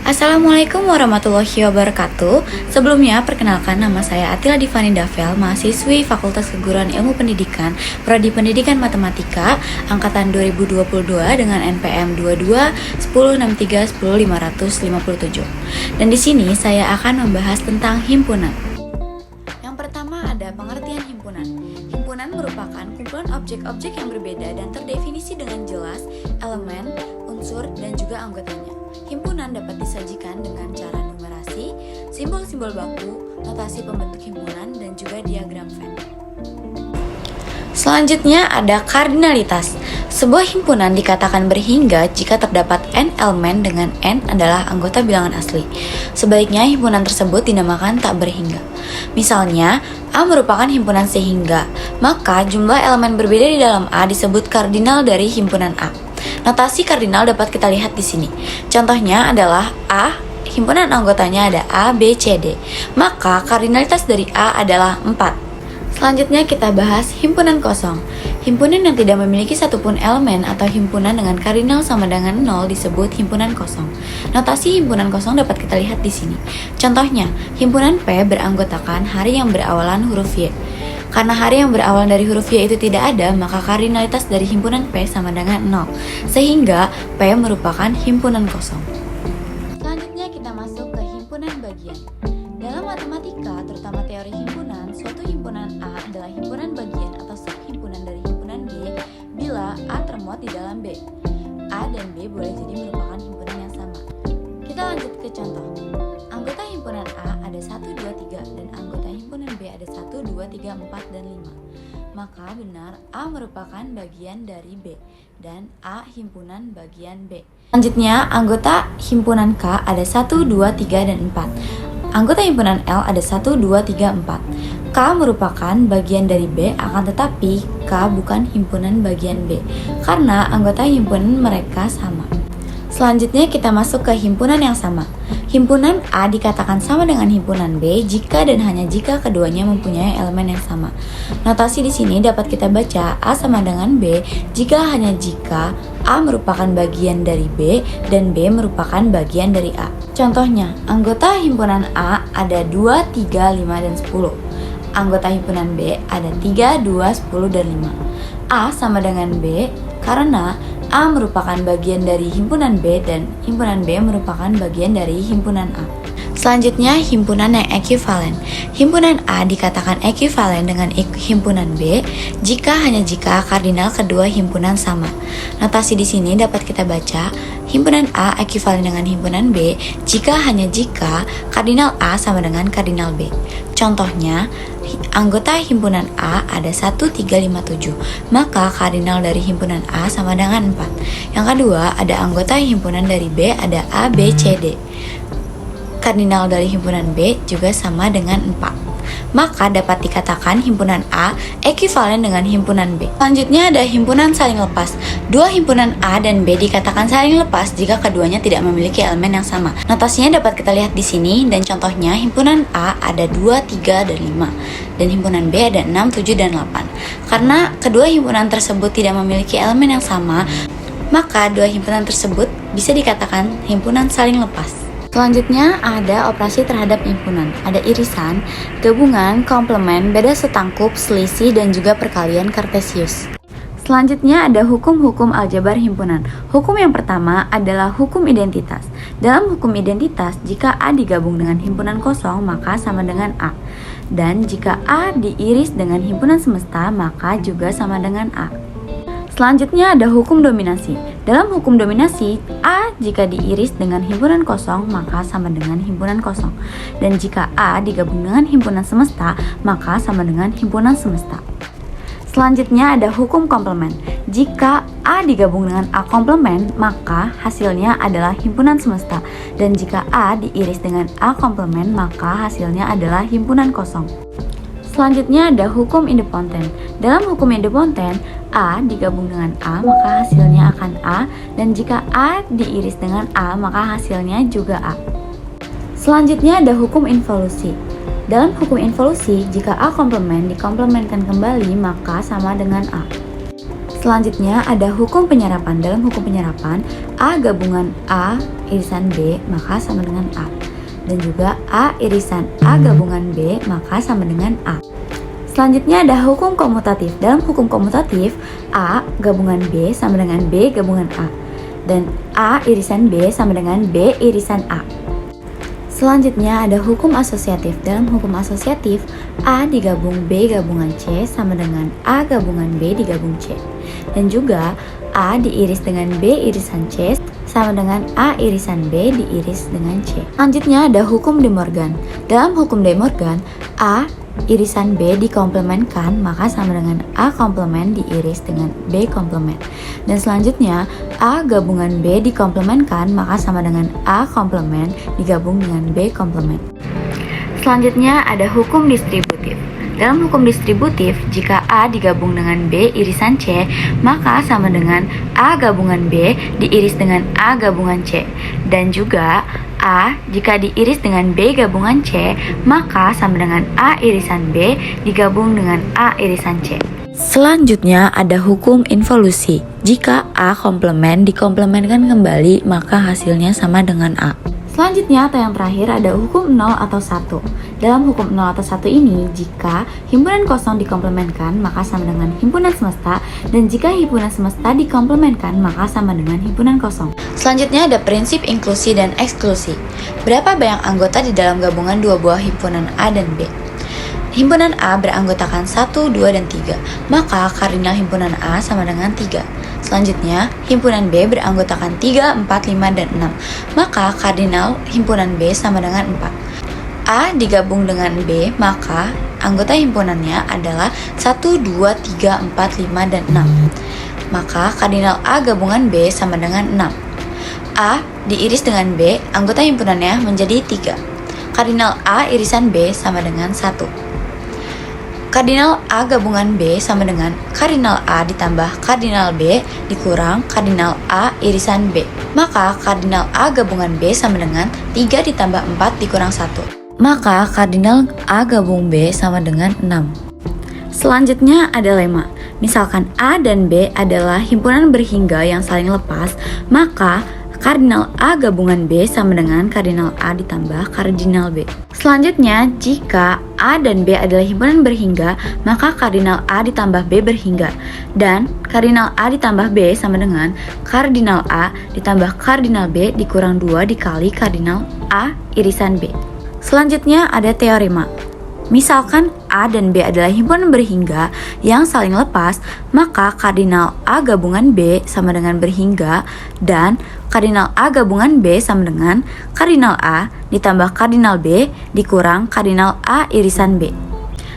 Assalamualaikum warahmatullahi wabarakatuh. Sebelumnya, perkenalkan nama saya Atila Divani Davel, mahasiswi Fakultas Keguruan Ilmu Pendidikan, Prodi Pendidikan Matematika, angkatan 2022 dengan NPM 22 1063 10557. Dan di sini saya akan membahas tentang himpunan. Yang pertama ada pengertian himpunan. Himpunan merupakan kumpulan objek-objek yang berbeda dan terdefinisi dengan jelas elemen, unsur, dan juga anggotanya. Himpunan dapat disajikan dengan cara numerasi, simbol-simbol baku, notasi pembentuk himpunan, dan juga diagram Venn. Selanjutnya ada kardinalitas. Sebuah himpunan dikatakan berhingga jika terdapat n elemen dengan n adalah anggota bilangan asli. Sebaliknya himpunan tersebut dinamakan tak berhingga. Misalnya, A merupakan himpunan sehingga, maka jumlah elemen berbeda di dalam A disebut kardinal dari himpunan A. Notasi kardinal dapat kita lihat di sini. Contohnya adalah A, himpunan anggotanya ada A, B, C, D. Maka kardinalitas dari A adalah 4. Selanjutnya kita bahas himpunan kosong. Himpunan yang tidak memiliki satupun elemen atau himpunan dengan kardinal sama dengan 0 disebut himpunan kosong. Notasi himpunan kosong dapat kita lihat di sini. Contohnya, himpunan P beranggotakan hari yang berawalan huruf Y. Karena hari yang berawal dari huruf Y itu tidak ada, maka kardinalitas dari himpunan P sama dengan 0. Sehingga P merupakan himpunan kosong. Selanjutnya kita masuk ke himpunan bagian. Dalam matematika, terutama teori himpunan, suatu himpunan A adalah himpunan bagian atau subhimpunan dari himpunan B bila A termuat di dalam B. A dan B boleh jadi merupakan himpunan yang sama. Kita lanjut ke contoh. Anggota himpunan A ada 1, 2, 3 dan anggota himpunan B ada 1, 2, 3, 4, dan 5. Maka benar A merupakan bagian dari B dan A himpunan bagian B. Selanjutnya, anggota himpunan K ada 1, 2, 3, dan 4. Anggota himpunan L ada 1, 2, 3, 4. K merupakan bagian dari B, akan tetapi K bukan himpunan bagian B karena anggota himpunan mereka sama. Selanjutnya kita masuk ke himpunan yang sama. Himpunan A dikatakan sama dengan himpunan B jika dan hanya jika keduanya mempunyai elemen yang sama. Notasi di sini dapat kita baca A sama dengan B jika hanya jika A merupakan bagian dari B dan B merupakan bagian dari A. Contohnya, anggota himpunan A ada 2, 3, 5, dan 10. Anggota himpunan B ada 3, 2, 10, dan 5. A sama dengan B karena A merupakan bagian dari himpunan B dan himpunan B merupakan bagian dari himpunan A. Selanjutnya, himpunan yang ekuivalen. Himpunan A dikatakan ekuivalen dengan himpunan B hanya jika kardinal kedua himpunan sama. Notasi di sini dapat kita baca, himpunan A ekuivalen dengan himpunan B hanya jika kardinal A sama dengan kardinal B. Contohnya, anggota himpunan A ada 1, 3, 5, 7. Maka kardinal dari himpunan A sama dengan 4. Yang kedua, ada anggota himpunan dari B ada A, B, C, D. Kardinal dari himpunan B juga sama dengan 4. Maka dapat dikatakan himpunan A ekuivalen dengan himpunan B. Selanjutnya ada himpunan saling lepas. Dua himpunan A dan B dikatakan saling lepas jika keduanya tidak memiliki elemen yang sama. Notasinya dapat kita lihat di sini dan contohnya himpunan A ada 2, 3, dan 5 dan himpunan B ada 6, 7, dan 8. Karena kedua himpunan tersebut tidak memiliki elemen yang sama, maka dua himpunan tersebut bisa dikatakan himpunan saling lepas. Selanjutnya ada operasi terhadap himpunan. Ada irisan, gabungan, komplement, beda setangkup, selisih, dan juga perkalian kartesius. Selanjutnya ada hukum-hukum aljabar himpunan. Hukum yang pertama adalah hukum identitas. Dalam hukum identitas, jika A digabung dengan himpunan kosong, maka sama dengan A. Dan jika A diiris dengan himpunan semesta, maka juga sama dengan A. Selanjutnya ada hukum dominasi. Dalam hukum dominasi, A jika diiris dengan himpunan kosong, maka sama dengan himpunan kosong. Dan jika A digabung dengan himpunan semesta, maka sama dengan himpunan semesta. Selanjutnya ada hukum komplement. Jika A digabung dengan A komplement, maka hasilnya adalah himpunan semesta. Dan jika A diiris dengan A komplement, maka hasilnya adalah himpunan kosong. Selanjutnya ada hukum idempoten. Dalam hukum idempoten, A digabung dengan A maka hasilnya akan A, dan jika A diiris dengan A maka hasilnya juga A. Selanjutnya ada hukum involusi. Dalam hukum involusi, jika A komplement dikomplementkan kembali maka sama dengan A. Selanjutnya ada hukum penyerapan. Dalam hukum penyerapan, A gabungan A irisan B maka sama dengan A. Dan juga A irisan A gabungan B maka sama dengan A. Selanjutnya ada hukum komutatif. Dalam hukum komutatif, A gabungan B sama dengan B gabungan A. Dan A irisan B sama dengan B irisan A. Selanjutnya ada hukum asosiatif. Dalam hukum asosiatif, A digabung B gabungan C sama dengan A gabungan B digabung C. Dan juga A diiris dengan B irisan C sama dengan A irisan B diiris dengan C. Selanjutnya ada hukum De Morgan. Dalam hukum De Morgan, A irisan B dikomplementkan maka sama dengan A komplement diiris dengan B komplement. Dan selanjutnya A gabungan B dikomplementkan maka sama dengan A komplement digabung dengan B komplement. Selanjutnya ada hukum distributif. Dalam hukum distributif, jika A digabung dengan B irisan C, maka sama dengan A gabungan B diiris dengan A gabungan C. Dan juga A jika diiris dengan B gabungan C, maka sama dengan A irisan B digabung dengan A irisan C. Selanjutnya ada hukum involusi. Jika A komplement dikomplementkan kembali, maka hasilnya sama dengan A. Selanjutnya atau yang terakhir ada hukum 0 atau 1. Dalam hukum 0 atau 1 ini, jika himpunan kosong dikomplementkan maka sama dengan himpunan semesta, dan jika himpunan semesta dikomplementkan maka sama dengan himpunan kosong. Selanjutnya ada prinsip inklusi dan eksklusi. Berapa banyak anggota di dalam gabungan dua buah himpunan A dan B? Himpunan A beranggotakan 1, 2, dan 3, maka kardinal himpunan A sama dengan 3. Selanjutnya, himpunan B beranggotakan 3, 4, 5, dan 6, maka kardinal himpunan B sama dengan 4. A digabung dengan B, maka anggota himpunannya adalah 1, 2, 3, 4, 5, dan 6. Maka kardinal A gabungan B sama dengan 6. A diiris dengan B, anggota himpunannya menjadi 3. Kardinal A irisan B sama dengan 1. Kardinal A gabungan B sama dengan kardinal A ditambah kardinal B dikurang kardinal A irisan B. Maka kardinal A gabungan B sama dengan 3 ditambah 4 dikurang 1. Maka kardinal A gabung B sama dengan 6. Selanjutnya ada lemma. Misalkan A dan B adalah himpunan berhingga yang saling lepas, maka kardinal A gabungan B sama dengan kardinal A ditambah kardinal B. Selanjutnya, jika A dan B adalah himpunan berhingga, maka kardinal A ditambah B berhingga. Dan kardinal A ditambah B sama dengan kardinal A ditambah kardinal B dikurang 2 dikali kardinal A irisan B. Selanjutnya ada teorema. Misalkan A dan B adalah himpunan berhingga yang saling lepas, maka kardinal A gabungan B sama dengan berhingga, dan kardinal A gabungan B sama dengan kardinal A ditambah kardinal B dikurang kardinal A irisan B.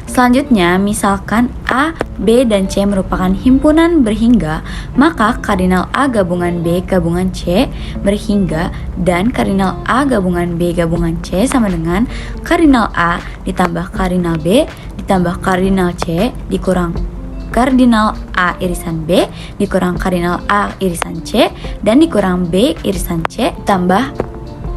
Selanjutnya, misalkan A, B, dan C merupakan himpunan berhingga, maka kardinal A gabungan B gabungan C berhingga, dan kardinal A gabungan B gabungan C sama dengan kardinal A ditambah kardinal B ditambah kardinal C dikurang kardinal A irisan B dikurang kardinal A irisan C dan dikurang B irisan C tambah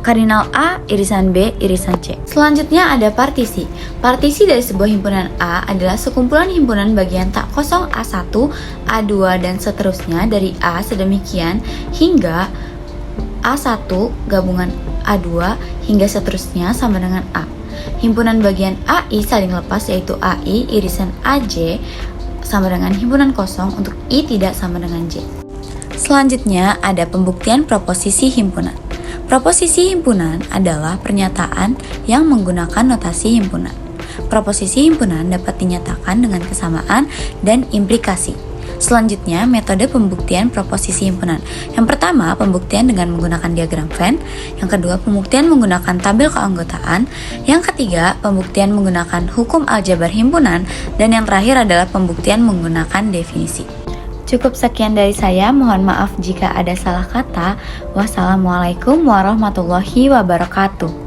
kardinal A irisan B irisan C. Selanjutnya ada partisi. Partisi dari sebuah himpunan A adalah sekumpulan himpunan bagian tak kosong A1, A2, dan seterusnya dari A sedemikian hingga A1 gabungan A2 hingga seterusnya sama dengan A. Himpunan bagian AI saling lepas yaitu AI irisan AJ sama dengan himpunan kosong untuk I tidak sama dengan J. Selanjutnya ada pembuktian proposisi himpunan. Proposisi himpunan adalah pernyataan yang menggunakan notasi himpunan. Proposisi himpunan dapat dinyatakan dengan kesamaan dan implikasi. Selanjutnya, metode pembuktian proposisi himpunan. Yang pertama, pembuktian dengan menggunakan diagram Venn. Yang kedua, pembuktian menggunakan tabel keanggotaan. Yang ketiga, pembuktian menggunakan hukum aljabar himpunan. Dan yang terakhir adalah pembuktian menggunakan definisi. Cukup sekian dari saya, mohon maaf jika ada salah kata. Wassalamualaikum warahmatullahi wabarakatuh.